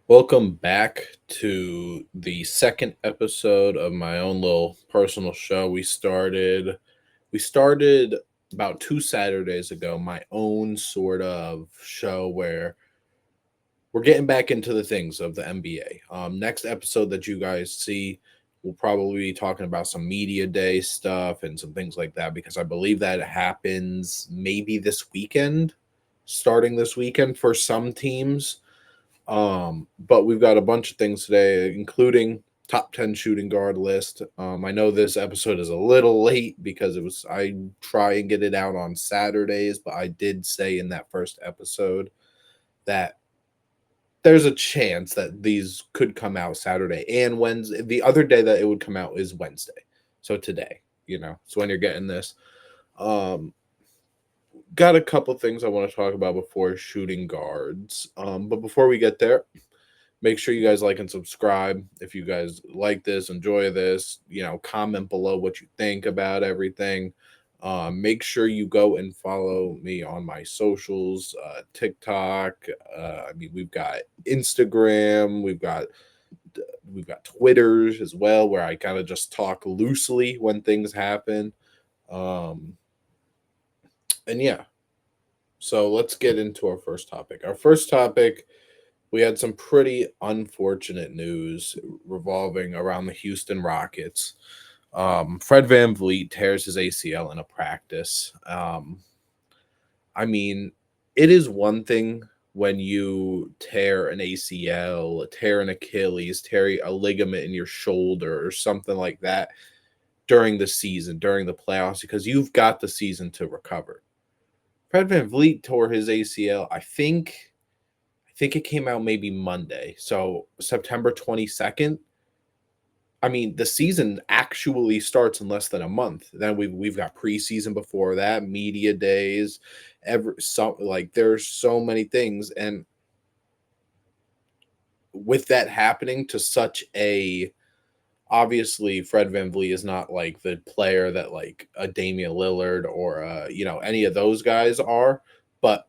Welcome back to the second episode of my own little personal show. We started about 2 Saturdays ago, my own sort of show where we're getting back into the things of the NBA. Next episode that you guys see, we'll probably be talking about some media day stuff and some things like that because I believe that happens maybe this weekend, starting this weekend for some teams. But we've got a bunch of things today, including top 10 shooting guard list. I know this episode is a little late because I try and get it out on Saturdays, but I did say in that first episode that there's a chance that these could come out Saturday and Wednesday. The other day that it would come out is Wednesday. So today, so when you're getting this. Um, got a couple things I want to talk about before shooting guards. But before we get there, make sure you guys like and subscribe. If you guys like this, enjoy this, comment below what you think about everything. Make sure you go and follow me on my socials, TikTok. We've got Instagram, we've got Twitters as well, where I kind of just talk loosely when things happen. Um, and yeah, so let's get into our first topic. Our first topic, we had some pretty unfortunate news revolving around the Houston Rockets. Fred VanVleet tears his ACL in a practice. I mean, it is one thing when you tear an ACL, tear an Achilles, tear a ligament in your shoulder or something like that during the season, during the playoffs, because you've got the season to recover. Fred VanVleet tore his ACL, I think it came out maybe Monday. So September 22nd. I mean, the season actually starts in less than a month. Then we've got preseason before that, media days, there's so many things. And with that happening to such a obviously Fred VanVleet is not like the player that like a Damian Lillard or any of those guys are, but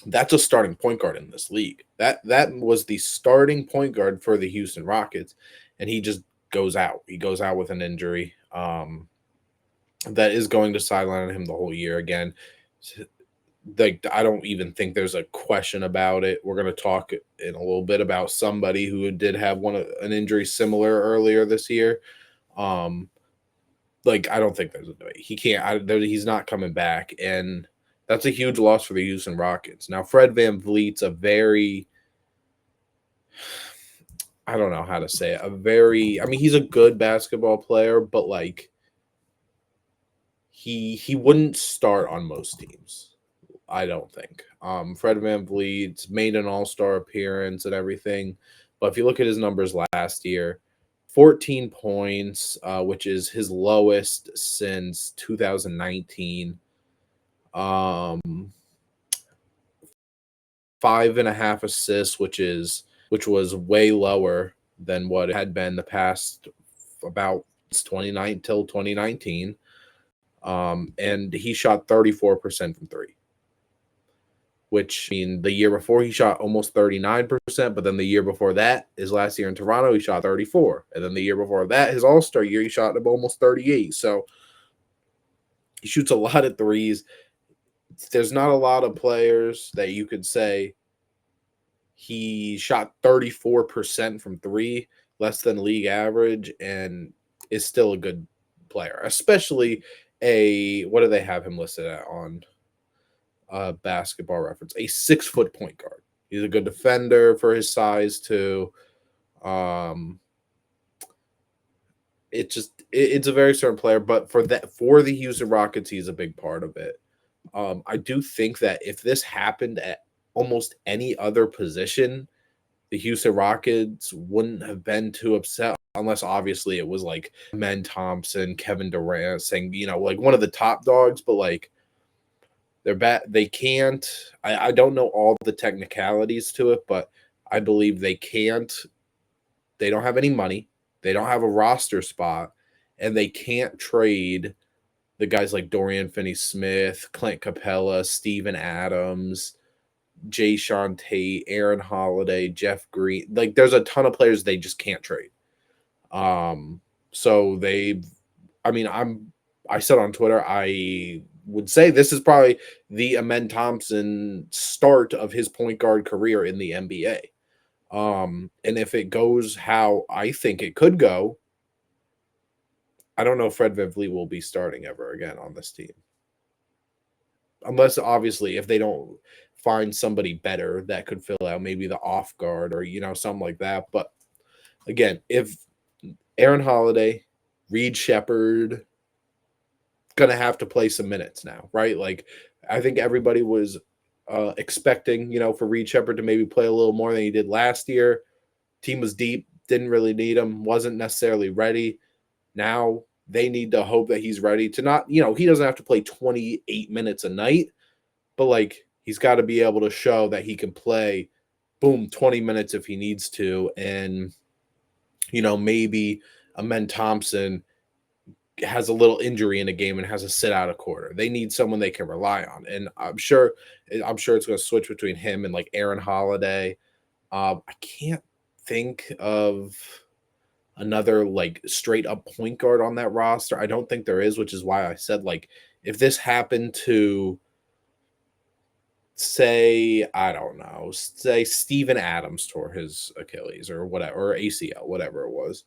that's a starting point guard in this league. That was the starting point guard for the Houston Rockets, and he just goes out. He goes out with an injury. That is going to sideline him the whole year again. Like I don't even think there's a question about it. We're going to talk in a little bit about somebody who did have an injury similar earlier this year. Um, I don't think there's a debate. He can't. He's not coming back, and that's a huge loss for the Houston Rockets. Now, Fred VanVleet's a very, I don't know how to say it, he's a good basketball player, but like he wouldn't start on most teams. I don't think. Fred VanVleet's made an All-Star appearance and everything, but if you look at his numbers last year, 14 points, which is his lowest since 2019. Um, 5.5 assists, which was way lower than what it had been the past about 29 till 2019. And he shot 34% from three, which the year before he shot almost 39%, but then the year before that, his last year in Toronto, he shot 34. And then the year before that, his All-Star year, he shot almost 38. So he shoots a lot of threes. There's not a lot of players that you could say he shot 34% from three, less than league average, and is still a good player, especially what do they have him listed at on Basketball Reference? A 6-foot point guard. He's a good defender for his size too. It's a very certain player, but for the Houston Rockets, he's a big part of it. I do think that if this happened at almost any other position, the Houston Rockets wouldn't have been too upset unless obviously it was like Men Thompson, Kevin Durant saying, like one of the top dogs, but like they're bad. They can't. I don't know all the technicalities to it, but I believe they can't. They don't have any money. They don't have a roster spot, and they can't trade the guys like Dorian Finney-Smith, Clint Capella, Steven Adams, Jayson Tate, Aaron Holiday, Jeff Green. Like there's a ton of players they just can't trade. So I said on Twitter, I would say this is probably the Amen Thompson start of his point guard career in the NBA. And if it goes how I think it could go, I don't know if Fred VanVleet will be starting ever again on this team. Unless obviously if they don't find somebody better that could fill out maybe the off guard or something like that. But again, if Aaron Holiday, Reed Shepherd gonna have to play some minutes now, right? Like I think everybody was expecting, for Reed Shepherd to maybe play a little more than he did last year. Team was deep, didn't really need him, wasn't necessarily ready. Now they need to hope that he's ready to not, he doesn't have to play 28 minutes a night, but like he's got to be able to show that he can play, boom, 20 minutes if he needs to. And, maybe Amen Thompson has a little injury in a game and has to sit out a quarter. They need someone they can rely on. And I'm sure it's going to switch between him and like Aaron Holiday. I can't think of another like straight up point guard on that roster. I don't think there is, which is why I said like if this happened to say, I don't know, say Steven Adams tore his Achilles or whatever, or ACL, whatever it was.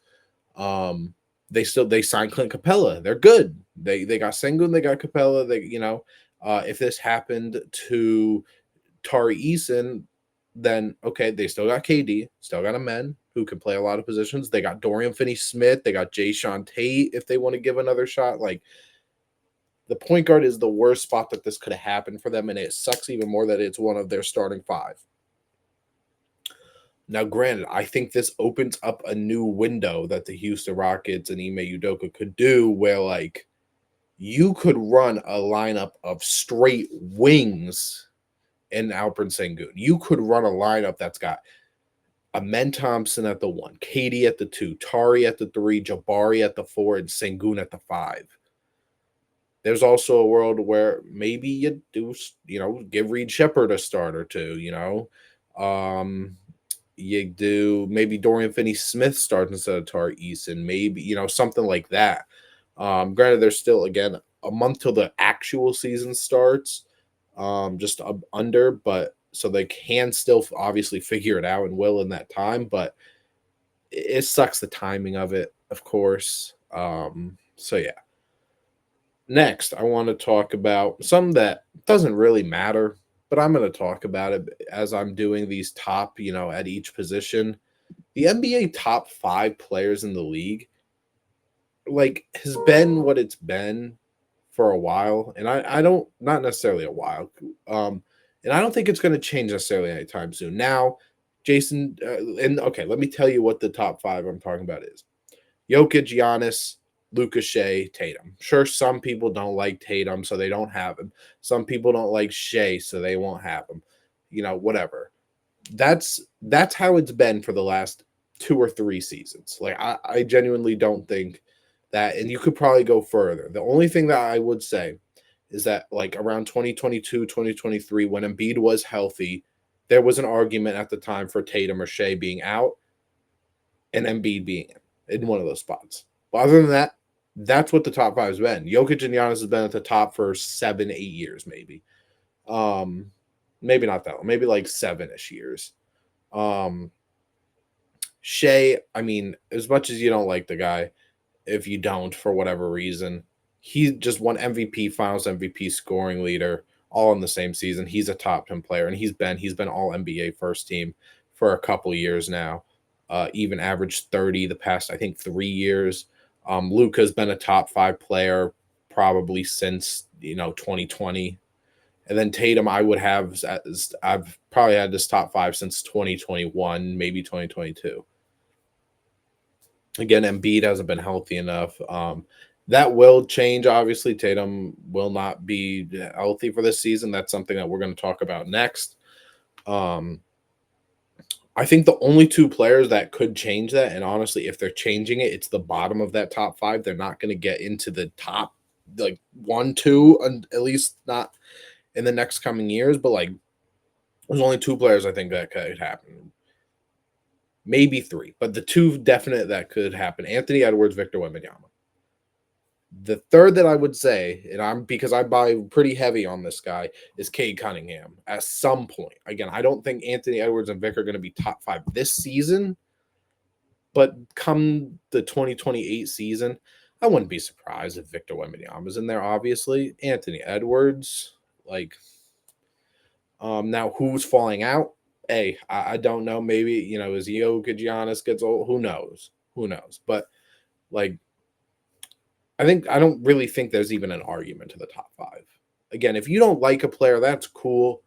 They signed Clint Capella. They're good. They got Sengun, they got Capella. If this happened to Tari Eason, then okay, they still got KD, still got a men who can play a lot of positions. They got Dorian Finney-Smith, they got Jayson Tate if they want to give another shot. Like the point guard is the worst spot that this could have happened for them, and it sucks even more that it's one of their starting five. Now, granted, I think this opens up a new window that the Houston Rockets and Ime Udoka could do where, like, you could run a lineup of straight wings in Alperen Sengun. You could run a lineup that's got Amen Thompson at the 1, KD at the 2, Tari at the 3, Jabari at the 4, and Sengun at the 5. There's also a world where maybe you do, give Reed Shepherd a start or two, you do maybe Dorian Finney-Smith starts instead of Tari Eason, maybe, something like that. Granted, there's still, again, a month till the actual season starts, just under, but so they can still obviously figure it out and will in that time, but it sucks the timing of it, of course. So yeah. Next, I want to talk about something that doesn't really matter, but I'm going to talk about it as I'm doing these top, at each position. The NBA top 5 players in the league, like, has been what it's been for a while. And I don't, not necessarily a while. And I don't think it's going to change necessarily anytime soon. Now, Jayson, and okay, let me tell you what the top 5 I'm talking about is. Jokic, Giannis, Luka, Shea, Tatum. Sure, some people don't like Tatum, so they don't have him. Some people don't like Shea, so they won't have him. Whatever. That's how it's been for the last 2 or 3 seasons. Like I genuinely don't think that, and you could probably go further. The only thing that I would say is that like around 2022, 2023, when Embiid was healthy, there was an argument at the time for Tatum or Shea being out and Embiid being in one of those spots. But other than that, that's what the top 5 has been. Jokic and Giannis has been at the top for 7-8 years, maybe. Maybe not that long, maybe like 7-ish years. Shea, I mean, as much as you don't like the guy, if you don't for whatever reason, he just won MVP, Finals MVP, scoring leader, all in the same season. He's a top 10 player, and he's been all NBA first team for a couple years now. Even averaged 30 the past, I think, 3 years. Luka's been a top 5 player probably since 2020. And then Tatum, I would have, I've probably had this top 5 since 2021, maybe 2022. Again, Embiid hasn't been healthy enough. That will change. Obviously, Tatum will not be healthy for this season. That's something that we're going to talk about next. I think the only 2 players that could change that, and honestly, if they're changing it, it's the bottom of that top 5. They're not going to get into the top, like 1, 2, and at least not in the next coming years. But like There's only 2 players I think that could happen. Maybe 3, but the 2 definite that could happen: Anthony Edwards, Victor Wembanyama. The third that I would say, and I'm because I buy pretty heavy on this guy, is Cade Cunningham at some point. Again, I don't think Anthony Edwards and Vic are going to be top 5 this season, but come the 2028 season, I wouldn't be surprised if Victor Wembanyama is in there. Obviously, Anthony Edwards, like, now who's falling out? Hey, I don't know. Maybe as Jokic Giannis gets old, who knows? Who knows? But like, I don't really think there's even an argument to the top 5. Again, if you don't like a player, that's cool.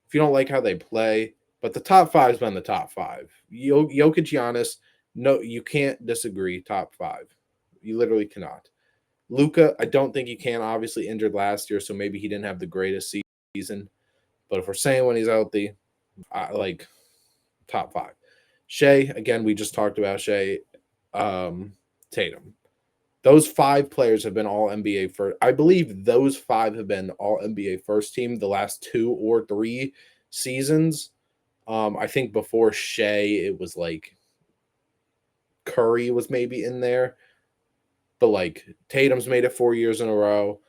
If you don't like how they play, but the top 5's been the top 5. Jokic Giannis, no, you can't disagree. Top 5, you literally cannot. Luka, I don't think you can. Obviously injured last year, so maybe he didn't have the greatest season. But if we're saying when he's healthy, I like top 5. Shea, again, we just talked about Shea. Tatum. Those 5 players have been all NBA first. I believe those 5 have been all NBA first team the last 2 or 3 seasons. I think before Shea, it was like Curry was maybe in there, but like Tatum's made it 4 years in a row.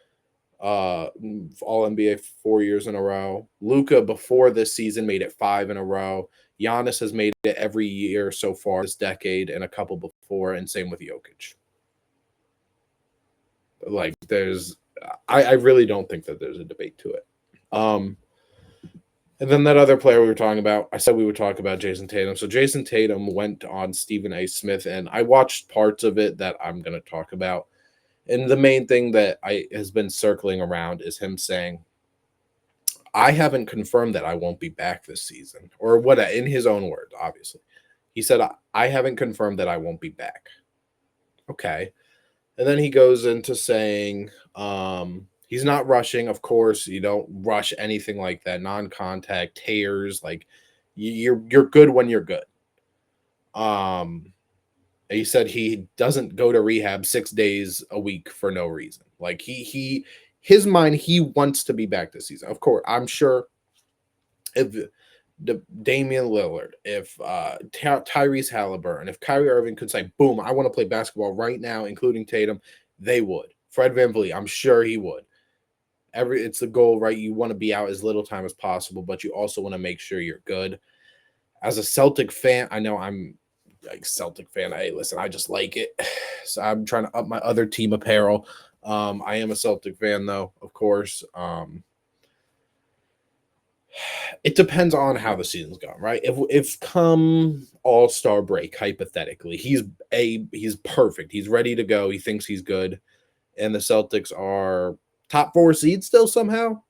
All NBA 4 years in a row. Luka before this season made it 5 in a row. Giannis has made it every year so far this decade and a couple before, and same with Jokic. Like I really don't think that there's a debate to it. And then that other player we were talking about, I said we would talk about Jayson Tatum. So Jayson Tatum went on Stephen A. Smith, and I watched parts of it that I'm going to talk about. And the main thing that has been circling around is him saying, I haven't confirmed that I won't be back this season, or what, in his own words, obviously. He said, I haven't confirmed that I won't be back. Okay. And then he goes into saying, he's not rushing. Of course, you don't rush anything like that. Non-contact tears, like you're good when you're good. He said he doesn't go to rehab 6 days a week for no reason. Like his mind, he wants to be back this season. Of course, I'm sure if the Damian Lillard, if Tyrese Halliburton, if Kyrie Irving could say, boom, I want to play basketball right now, including Tatum, they would. Fred VanVleet, I'm sure he would. It's the goal, right? You want to be out as little time as possible, but you also want to make sure you're good. As a Celtic fan, I know I'm like Celtic fan. Hey, listen, I just like it. So I'm trying to up my other team apparel. I am a Celtic fan, though, of course. It depends on how the season's going, right? If come All-Star break, hypothetically, he's perfect. He's ready to go. He thinks he's good, and the Celtics are top 4 seed still somehow.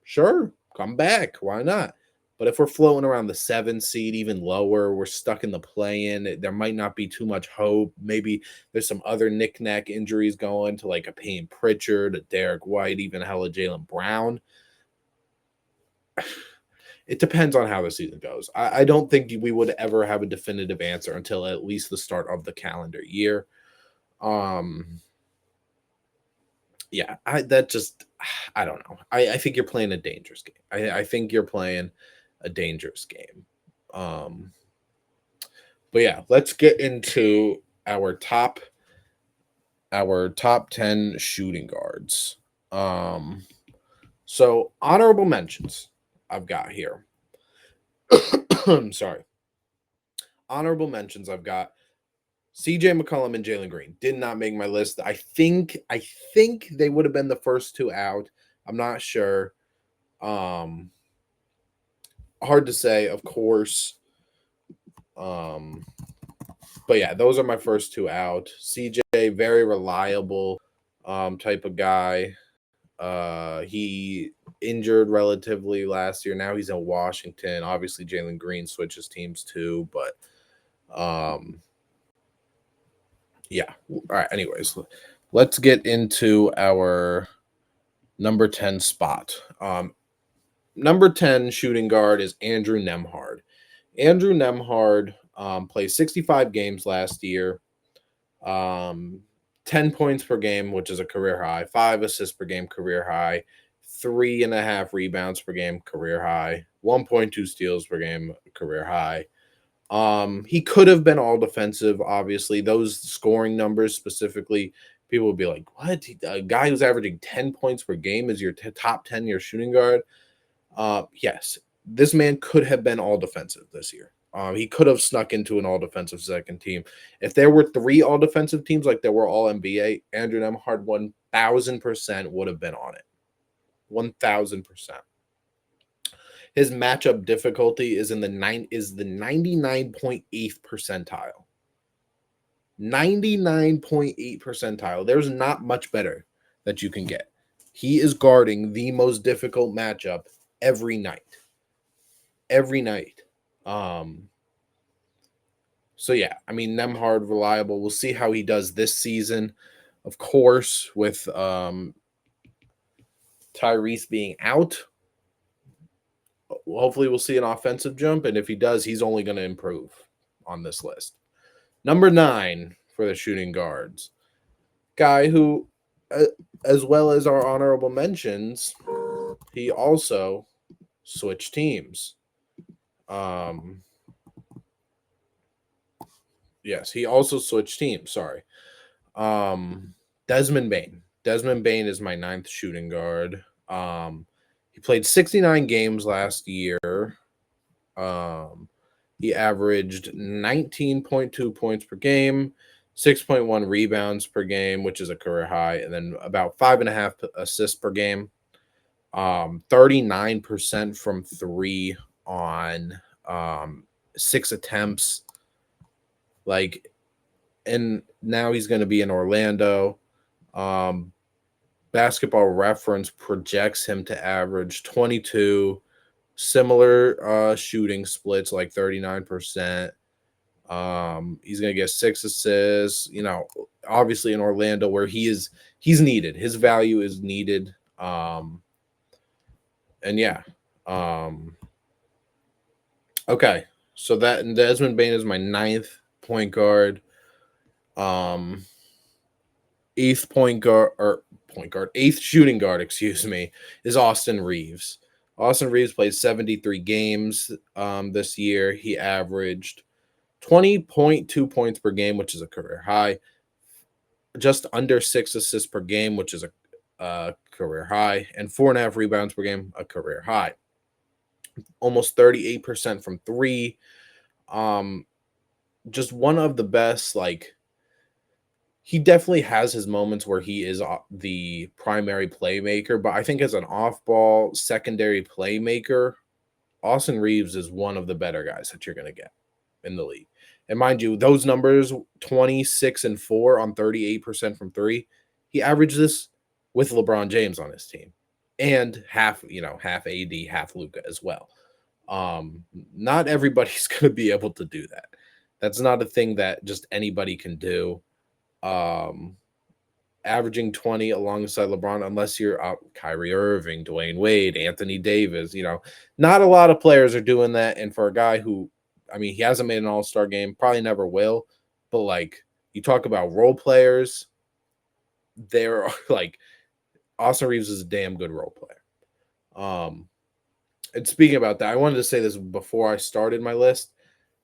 Sure, come back. Why not? But if we're floating around the 7 seed, even lower, we're stuck in the play-in. There might not be too much hope. Maybe there's some other knick-knack injuries going to like a Payne Pritchard, a Derek White, even hella Jaylen Brown. It depends on how the season goes. I don't think we would ever have a definitive answer until at least the start of the calendar year. Yeah, I don't know. I think you're playing a dangerous game. I think you're playing a dangerous game. But yeah, let's get into our top 10 shooting guards. So honorable mentions I've got here. I'm sorry. Honorable mentions I've got CJ McCollum and Jalen Green. Did not make my list. I think they would have been the first 2 out. I'm not sure. Hard to say, of course. But yeah, those are my first 2 out. CJ, very reliable type of guy. He injured relatively last year. Now he's in Washington. Obviously, Jalen Green switches teams too, but yeah. All right. Anyways, let's get into our number 10 spot. Number 10 shooting guard is Andrew Nembhard. Andrew Nembhard played 65 games last year. 10 points per game, which is a career high. 5 assists per game, career high. 3.5 rebounds per game, career high. 1.2 steals per game, career high. He could have been all defensive, obviously. Those scoring numbers specifically, people would be like, what? A guy who's averaging 10 points per game is your top 10 year shooting guard? Yes, this man could have been all defensive this year. He could have snuck into an all defensive second team. If there were 3 all defensive teams like there were all NBA, Andrew Nembhard 1,000% would have been on it. 1,000%. His matchup difficulty is the 99.8th percentile. 99.8 percentile. There's not much better that you can get. He is guarding the most difficult matchup every night. Every night. So yeah, I mean, Nembhard reliable. We'll see how he does this season. Of course, with Tyrese being out, hopefully we'll see an offensive jump, and if he does, he's only going to improve on this list. Number 9 for the shooting guards, guy who, as well as our honorable mentions, he also switched teams. Yes, he also switched teams. Sorry. Desmond Bane. Desmond Bane is my 9th shooting guard. He played 69 games last year. He averaged 19.2 points per game, 6.1 rebounds per game, which is a career high, and then about 5.5 assists per game. 39% from 3 on 6 attempts. And now he's going to be in Orlando. Basketball Reference projects him to average 22, similar shooting splits, like 39%. He's going to get 6 assists, obviously in Orlando where he's needed. His value is needed. And yeah. Okay. So that Desmond Bane is my 9th point guard. 8th shooting guard, is Austin Reeves. Austin Reeves played 73 games this year. He averaged 20.2 points per game, which is a career high. Just under 6 assists per game, which is a career high, and 4.5 rebounds per game, a career high. Almost 38% from 3. Just one of the best, he definitely has his moments where he is the primary playmaker, but I think as an off-ball secondary playmaker, Austin Reeves is one of the better guys that you're going to get in the league. And mind you, those numbers, 26 and 4 on 38% from 3, he averaged this with LeBron James on his team. And half AD, half Luka as well. Not everybody's going to be able to do that. That's not a thing that just anybody can do. Averaging 20 alongside LeBron, unless you're Kyrie Irving, Dwayne Wade, Anthony Davis, not a lot of players are doing that. And for a guy who, he hasn't made an all-star game, probably never will, but you talk about role players, they're Austin Reeves is a damn good role player. And speaking about that, I wanted to say this before I started my list.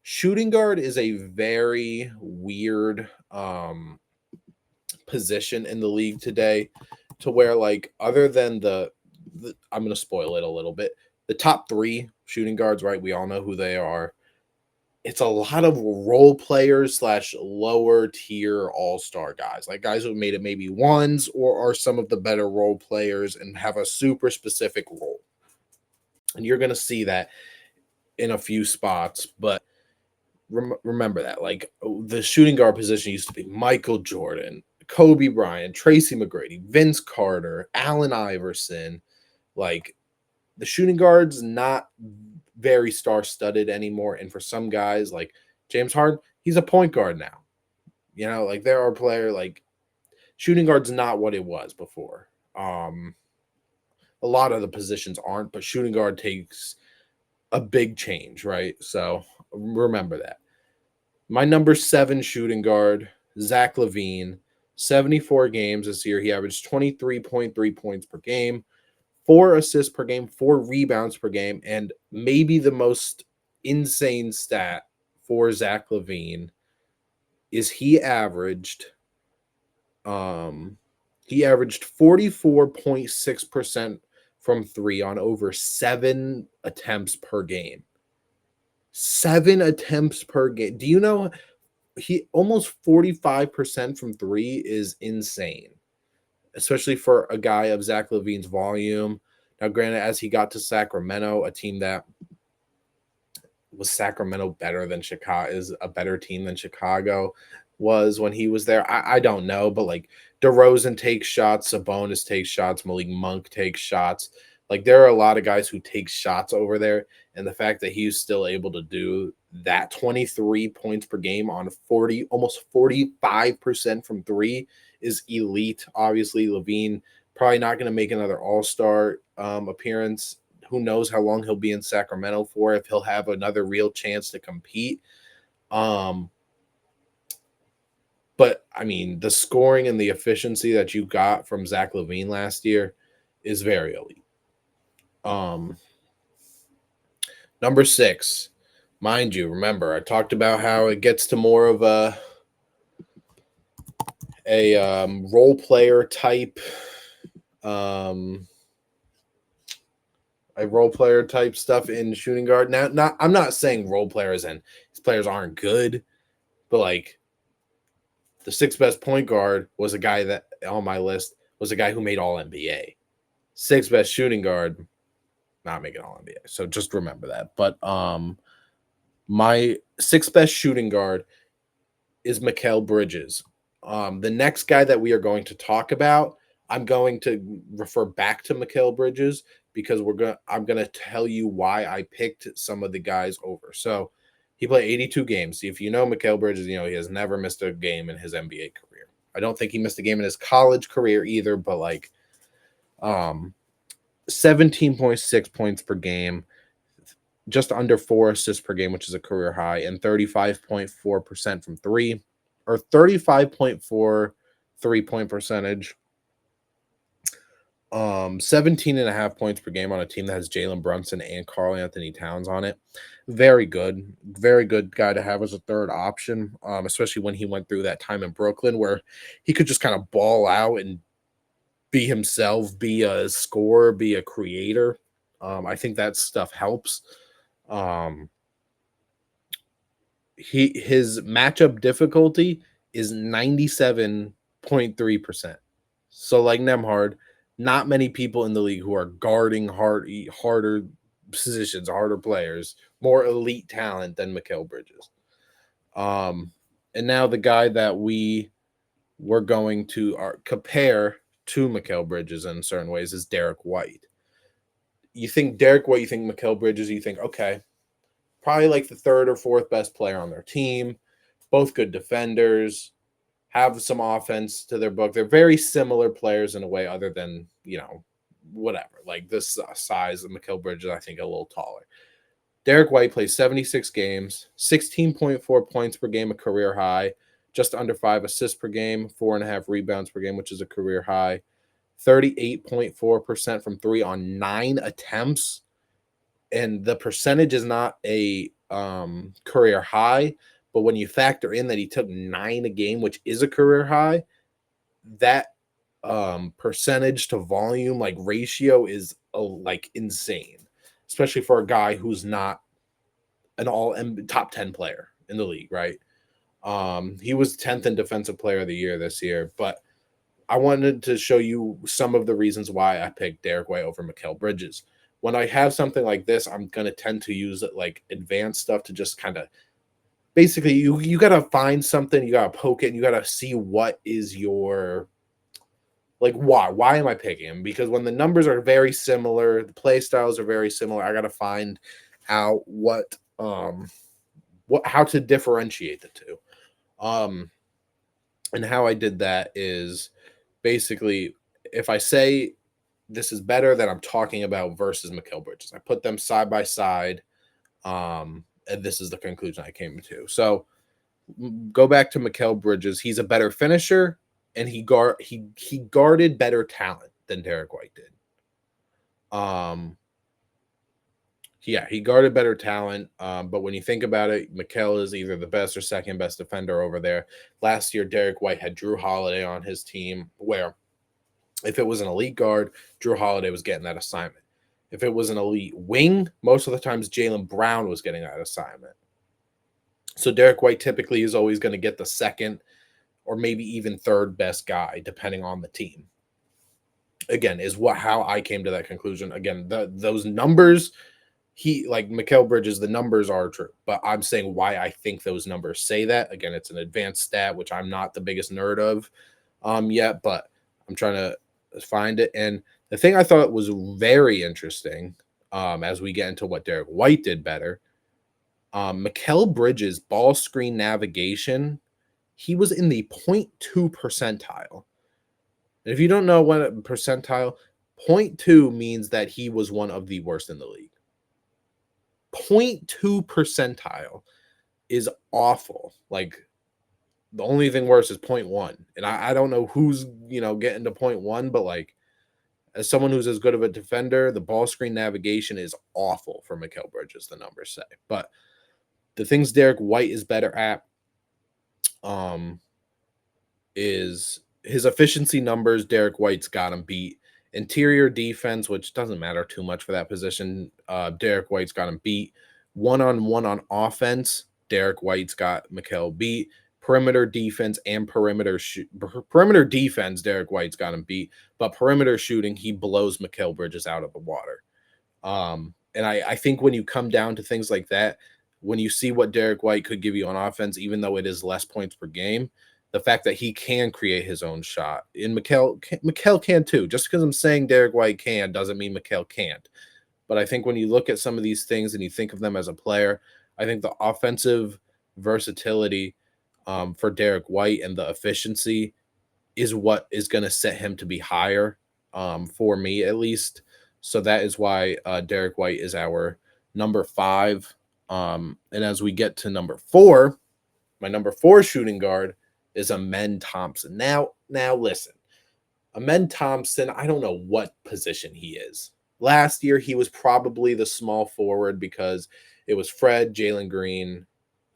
Shooting guard is a very weird position in the league today, to where other than the I'm going to spoil it a little bit, the top 3 shooting guards, right? We all know who they are. It's a lot of role players / lower tier all-star guys, guys who made it maybe once or are some of the better role players and have a super specific role. And you're going to see that in a few spots, but remember that the shooting guard position used to be Michael Jordan, Kobe Bryant, Tracy McGrady, Vince Carter, Allen Iverson. The shooting guard's not very star-studded anymore. And for some guys like James Harden, he's a point guard now. There are players shooting guard's not what it was before. A lot of the positions aren't, but shooting guard takes a big change, right? So remember that. My number 7 shooting guard, Zach LaVine, 74 games this year. He averaged 23.3 points per game, 4 assists per game, 4 rebounds per game, and maybe the most insane stat for Zach LaVine is um he averaged 44.6% from 3 on over 7 attempts per game. 7 attempts per game. Do you know he almost 45% from 3 is insane, especially for a guy of Zach LaVine's volume. Now, granted, as he got to Sacramento, a team that was Sacramento better than Chicago, is a better team than Chicago was when he was there. I don't know, but like DeRozan takes shots, Sabonis takes shots, Malik Monk takes shots. Like there are a lot of guys who take shots over there, and the fact that he's still able to do that 23 points per game on 40, almost 45% from 3 is elite. Obviously, LaVine probably not going to make another All-Star appearance. Who knows how long he'll be in Sacramento for, if he'll have another real chance to compete. But I mean, the scoring and the efficiency that you got from Zach LaVine last year is very elite. Number 6, mind you, remember I talked about how it gets to more of a role player type stuff in shooting guard. Now, I'm not saying role players and these players aren't good, but like the 6th best point guard was a guy that on my list was a guy who made All NBA. 6th best shooting guard, not making All NBA. So just remember that. But my 6th best shooting guard is Mikal Bridges. The next guy that we are going to talk about, I'm going to refer back to Mikal Bridges because I'm gonna tell you why I picked some of the guys over. So he played 82 games. If you know Mikal Bridges, you know he has never missed a game in his NBA career. I don't think he missed a game in his college career either, but like 17.6 points per game, just under 4 assists per game, which is a career high, and 35.4% from 3, or 35.4 3-point percentage. 17.5 points per game on a team that has Jalen Brunson and Karl Anthony Towns on it. Very good guy to have as a third option, especially when he went through that time in Brooklyn where he could just kind of ball out and be himself, be a scorer, be a creator. I think that stuff helps. His matchup difficulty is 97.3%. So like Nemhard, not many people in the league who are guarding harder positions, harder players, more elite talent than Mikal Bridges. And now the guy that we're going to compare to Mikal Bridges in certain ways is Derek White. You think Derek White, you think Mikal Bridges, you think, okay, probably like the 3rd or 4th best player on their team, both good defenders, have some offense to their book. They're very similar players in a way, other than, whatever. Like this size of Mikal Bridges, I think a little taller. Derek White plays 76 games, 16.4 points per game, a career high, just under 5 assists per game, 4.5 rebounds per game, which is a career high, 38.4% from 3 on 9 attempts. And the percentage is not a career high, but when you factor in that he took 9 a game, which is a career high, that percentage to volume like ratio is like insane, especially for a guy who's not an all top 10 player in the league, right? He was 10th in defensive player of the year this year, but I wanted to show you some of the reasons why I picked Derek White over Mikal Bridges. When I have something like this, I'm going to tend to use like advanced stuff to just kind of basically you got to find something, you got to poke it, and you got to see what is your like why am I picking him? Because when the numbers are very similar, the play styles are very similar, I got to find how how to differentiate the two. And how I did that is basically if I say this is better, then I'm talking about versus Mikal Bridges. I put them side by side, and this is the conclusion I came to. So go back to Mikal Bridges. He's a better finisher, and he guarded better talent than Derek White did. Yeah, he guarded better talent. But when you think about it, Mikal is either the best or second best defender over there. Last year, Derek White had Drew Holiday on his team, where if it was an elite guard, Drew Holiday was getting that assignment. If it was an elite wing, most of the times Jaylen Brown was getting that assignment. So Derek White typically is always going to get the second or maybe even third best guy, depending on the team. Again, is how I came to that conclusion. Again, those numbers, like Mikal Bridges, the numbers are true, but I'm saying why I think those numbers say that. Again, it's an advanced stat, which I'm not the biggest nerd of yet, but I'm trying to find it. And the thing I thought was very interesting, as we get into what Derek White did better, Mikal Bridges' ball screen navigation, he was in the 0.2 percentile. And if you don't know what a percentile, 0.2 means that he was one of the worst in the league. 0.2 percentile is awful. Like, the only thing worse is 0.1. And I don't know who's, getting to 0.1, but like, as someone who's as good of a defender, the ball screen navigation is awful for Mikal Bridges, the numbers say. But the things Derek White is better at, is his efficiency numbers. Derek White's got him beat. Interior defense, which doesn't matter too much for that position, Derek White's got him beat. One-on-one on offense, Derek White's got Mikal beat. Perimeter defense and perimeter defense, Derek White's got him beat. But perimeter shooting, he blows Mikal Bridges out of the water. And I think when you come down to things like that, when you see what Derek White could give you on offense, even though it is less points per game, the fact that he can create his own shot, and Mikal can too. Just because I'm saying Derek White can doesn't mean Mikal can't. But I think when you look at some of these things and you think of them as a player, I think the offensive versatility for Derek White and the efficiency is what is going to set him to be higher, for me at least. So that is why Derek White is our number 5. And as we get to number 4, my number 4 shooting guard is Amen Thompson. Now listen, Amen Thompson, I don't know what position he is. Last year, he was probably the small forward because it was Fred, Jalen Green,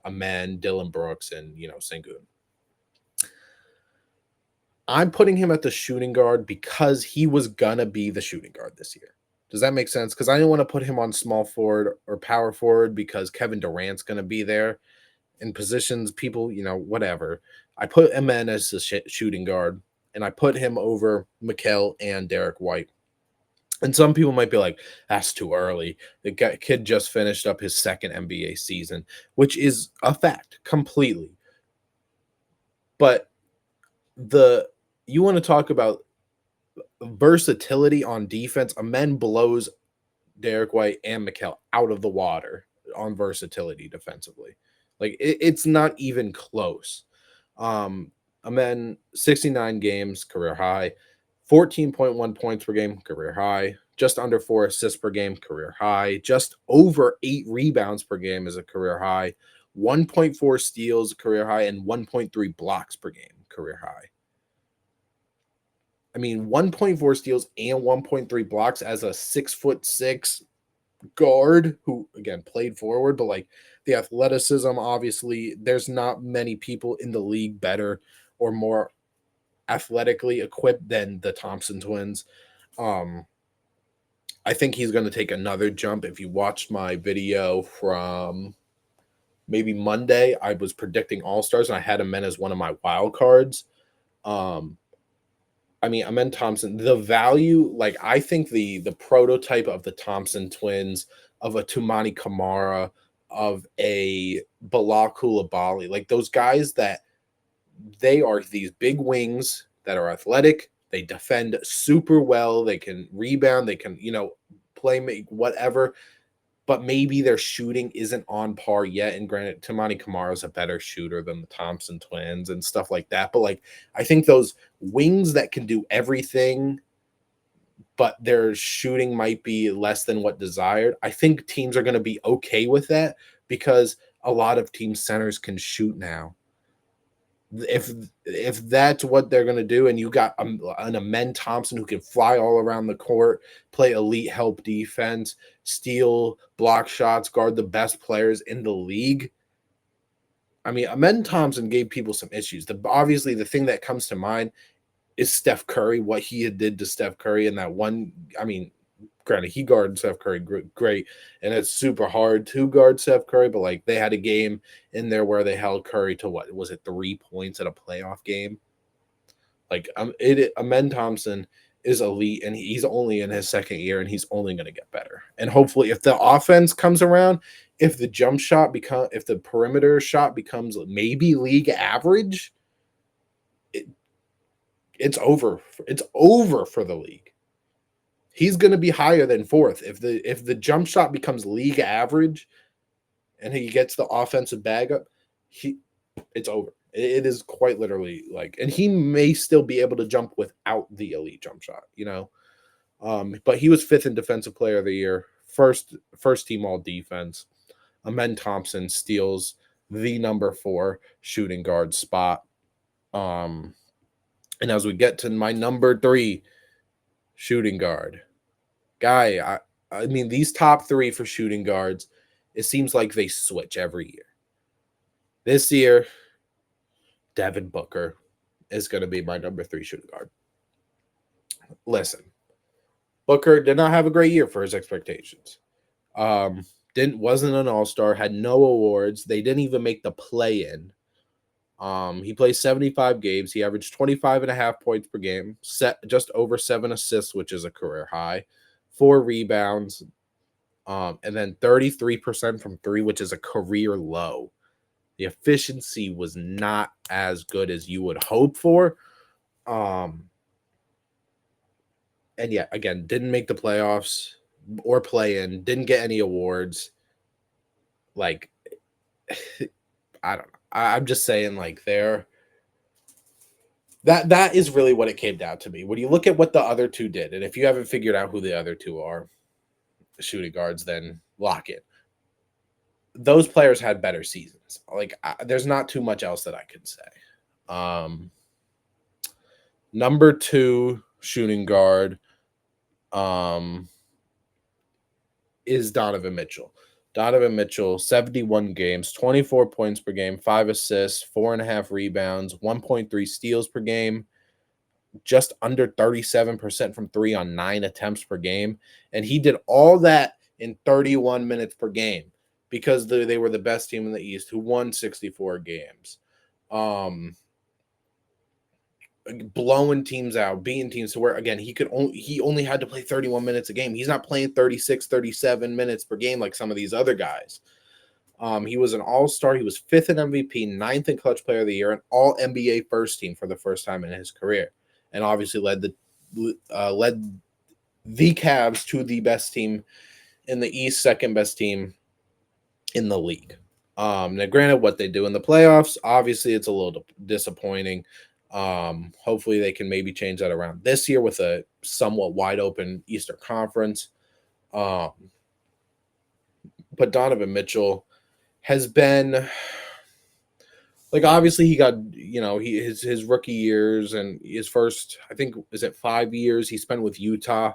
Amen, Dylan Brooks, and, Sengun. I'm putting him at the shooting guard because he was going to be the shooting guard this year. Does that make sense? Because I didn't want to put him on small forward or power forward because Kevin Durant's going to be there in positions, people, whatever. I put Amen as the shooting guard, and I put him over Mikal and Derek White. And some people might be like, that's too early. The kid just finished up his second NBA season, which is a fact completely. But you want to talk about versatility on defense, Amen blows Derek White and Mikal out of the water on versatility defensively. Like, it's not even close. Amen, 69 games, career high. 14.1 points per game, career high. Just under 4 assists per game, career high. Just over 8 rebounds per game is a career high. 1.4 steals, career high, and 1.3 blocks per game, career high. I mean, 1.4 steals and 1.3 blocks as a 6'6" guard who, again, played forward, but like the athleticism, obviously, there's not many people in the league better or more athletically equipped than the Thompson twins. I think he's going to take another jump. If you watched my video from maybe Monday, I was predicting All-Stars and I had him in as one of my wild cards. I mean, Amen Thompson, the value, like, I think the prototype of the Thompson twins, of a Tumani Kamara, of a Bilal Coulibaly, like those guys that they are these big wings that are athletic, they defend super well, they can rebound, they can, play, make whatever, but maybe their shooting isn't on par yet. And granted, Tumani Kamara is a better shooter than the Thompson twins and stuff like that. But like, I think those wings that can do everything, but their shooting might be less than what desired. I think teams are going to be okay with that because a lot of team centers can shoot now. If that's what they're gonna do, and you got an Amen Thompson who can fly all around the court, play elite help defense, steal, block shots, guard the best players in the league. I mean, Amen Thompson gave people some issues. Obviously, the thing that comes to mind is Steph Curry, what he had did to Steph Curry in that one. I mean, granted, he guarded Steph Curry great, and it's super hard to guard Steph Curry, but like they had a game in there where they held Curry to what was it, 3 points at a playoff game? Like Amen Thompson is elite, and he's only in his second year, and he's only going to get better. And hopefully, if the offense comes around, if the jump shot if the perimeter shot becomes maybe league average, it's over. It's over for the league. He's going to be higher than fourth if the jump shot becomes league average, and he gets the offensive bag up. It's over. It is quite literally like, and he may still be able to jump without the elite jump shot, but he was fifth in defensive player of the year, first team all defense. Amen Thompson steals the number 4 shooting guard spot. And as we get to my number 3 shooting guard guy, I mean, these top 3 for shooting guards, it seems like they switch every year. This year, Devin Booker is going to be my number 3 shooting guard. Listen, Booker did not have a great year for his expectations. Wasn't an all-star, had no awards. They didn't even make the play-in. He played 75 games. He averaged 25.5 points per game, set just over 7 assists, which is a career high, 4 rebounds, and then 33% from 3, which is a career low. The efficiency was not as good as you would hope for. And yeah, again, didn't make the playoffs or play in, didn't get any awards. Like, I don't know. I'm just saying, like, that is really what it came down to me. When you look at what the other 2 did, and if you haven't figured out who the other 2 are, shooting guards, then lock it. Those players had better seasons. Like, there's not too much else that I could say. Number 2 shooting guard is Donovan Mitchell. Donovan Mitchell, 71 games, 24 points per game, 5 assists, 4.5 rebounds, 1.3 steals per game, just under 37% from 3 on 9 attempts per game. And he did all that in 31 minutes per game because they were the best team in the East who won 64 games. Blowing teams out, beating teams to where, again, he only had to play 31 minutes a game. He's not playing 36, 37 minutes per game like some of these other guys. He was an all-star. He was 5th in MVP, 9th in clutch player of the year, and all NBA first team for the first time in his career. And obviously led the Cavs to the best team in the East, second best team in the league. Now, granted, what they do in the playoffs, obviously it's a little disappointing. Hopefully they can maybe change that around this year with a somewhat wide open Eastern Conference. But Donovan Mitchell has been, like, obviously he got, his rookie years and his first, I think, is it 5 years he spent with Utah.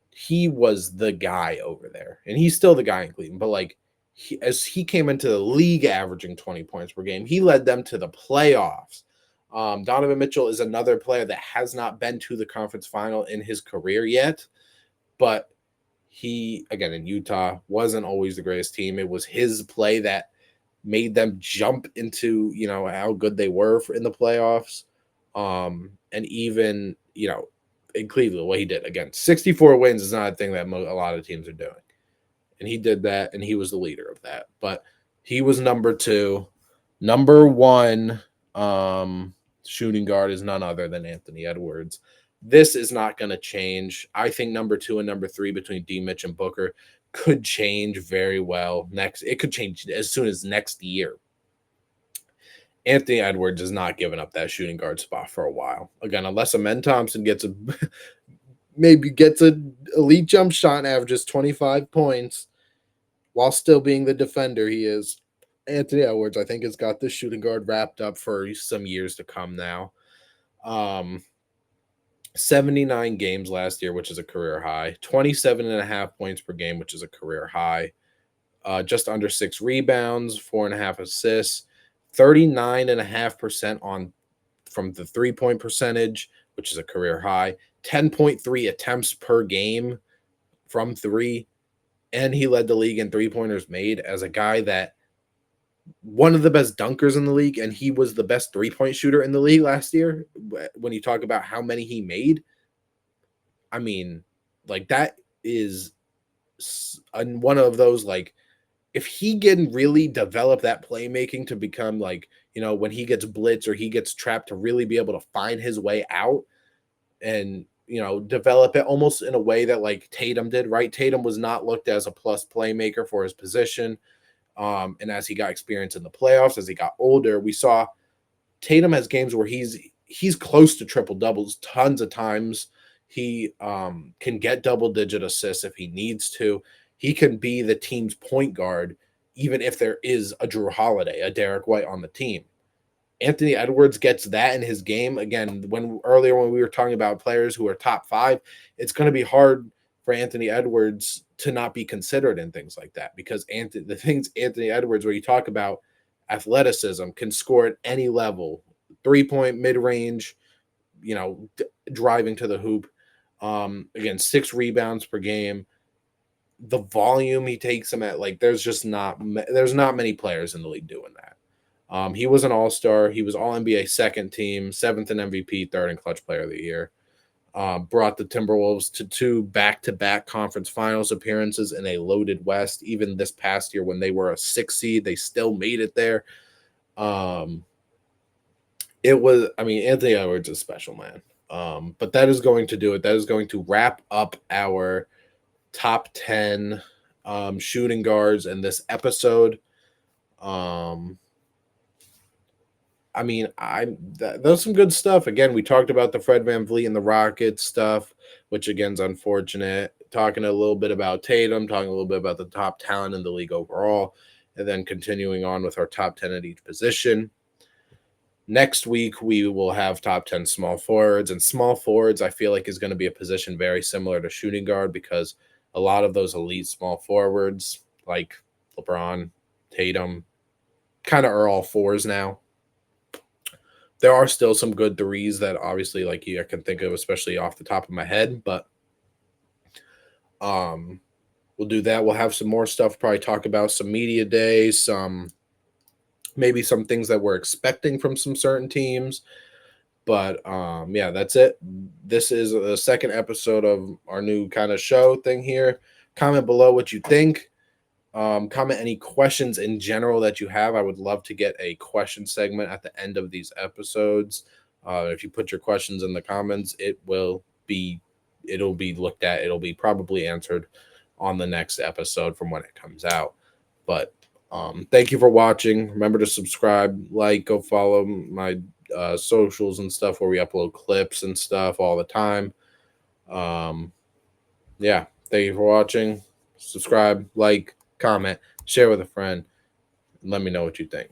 He was the guy over there, and he's still the guy in Cleveland. But like, as he came into the league averaging 20 points per game, he led them to the playoffs. Donovan Mitchell is another player that has not been to the conference final in his career yet, but he, again, in Utah, wasn't always the greatest team. It was his play that made them jump into, how good they were in the playoffs. And even, in Cleveland, what he did, again, 64 wins is not a thing that a lot of teams are doing. And he did that, and he was the leader of that. But he was number 2. Number 1 shooting guard is none other than Anthony Edwards. This is not going to change. I think number 2 and number 3 between D. Mitch and Booker could change very well it could change as soon as next year. Anthony Edwards is not giving up that shooting guard spot for a while. Again, unless Amen Thompson gets an elite jump shot and averages 25 points while still being the defender he is, Anthony Edwards, I think, has got this shooting guard wrapped up for some years to come now. 79 games last year, which is a career high, 27.5 points per game, which is a career high, just under 6 rebounds, 4.5 assists, 39.5% on from the 3-point percentage, which is a career high, 10.3 attempts per game from three, and he led the league in 3-pointers made as a guy that one of the best dunkers in the league, and he was the best 3-point shooter in the league last year. When you talk about how many he made, I mean, like that is one of those, like, if he can really develop that playmaking to become like, when he gets blitz or he gets trapped, to really be able to find his way out and, develop it almost in a way that like Tatum did, right? Tatum was not looked as a plus playmaker for his position. And as he got experience in the playoffs, as he got older, we saw Tatum has games where he's close to triple doubles tons of times. He can get double digit assists if he needs to. He can be the team's point guard, even if there is a Drew Holiday, a Derek White on the team. Anthony Edwards gets that in his game. Again, when we were talking about players who are top 5, it's going to be hard for Anthony Edwards to not be considered in things like that, because Anthony Edwards, where you talk about athleticism, can score at any level, 3-point, mid-range, driving to the hoop. Again, 6 rebounds per game. The volume he takes them at, like, there's not many players in the league doing that. He was an all-star. He was all-NBA second team, 7th in MVP, 3rd in clutch player of the year. Brought the Timberwolves to 2 back-to-back conference finals appearances in a loaded West. Even this past year when they were a 6 seed, they still made it there. Anthony Edwards is a special man. But that is going to do it. That is going to wrap up our top 10 shooting guards in this episode. There's some good stuff. Again, we talked about the Fred VanVleet and the Rockets stuff, which again is unfortunate. Talking a little bit about Tatum, talking a little bit about the top talent in the league overall, and then continuing on with our top 10 at each position. Next week, we will have top 10 small forwards, and small forwards, I feel like, is going to be a position very similar to shooting guard, because a lot of those elite small forwards, like LeBron, Tatum, kind of are all 4s now. There are still some good 3s that obviously, like, I can think of, especially off the top of my head, but we'll do that. We'll have some more stuff, probably talk about some media days, maybe some things that we're expecting from some certain teams. But yeah, that's it. This is the second episode of our new kind of show thing here. Comment below what you think. Comment any questions in general that you have. I would love to get a question segment at the end of these episodes. If you put your questions in the comments, it'll be looked at. It'll be probably answered on the next episode from when it comes out. But thank you for watching. Remember to subscribe, like, go follow my socials and stuff, where we upload clips and stuff all the time. Yeah, thank you for watching. Subscribe, like, comment, share with a friend, and let me know what you think.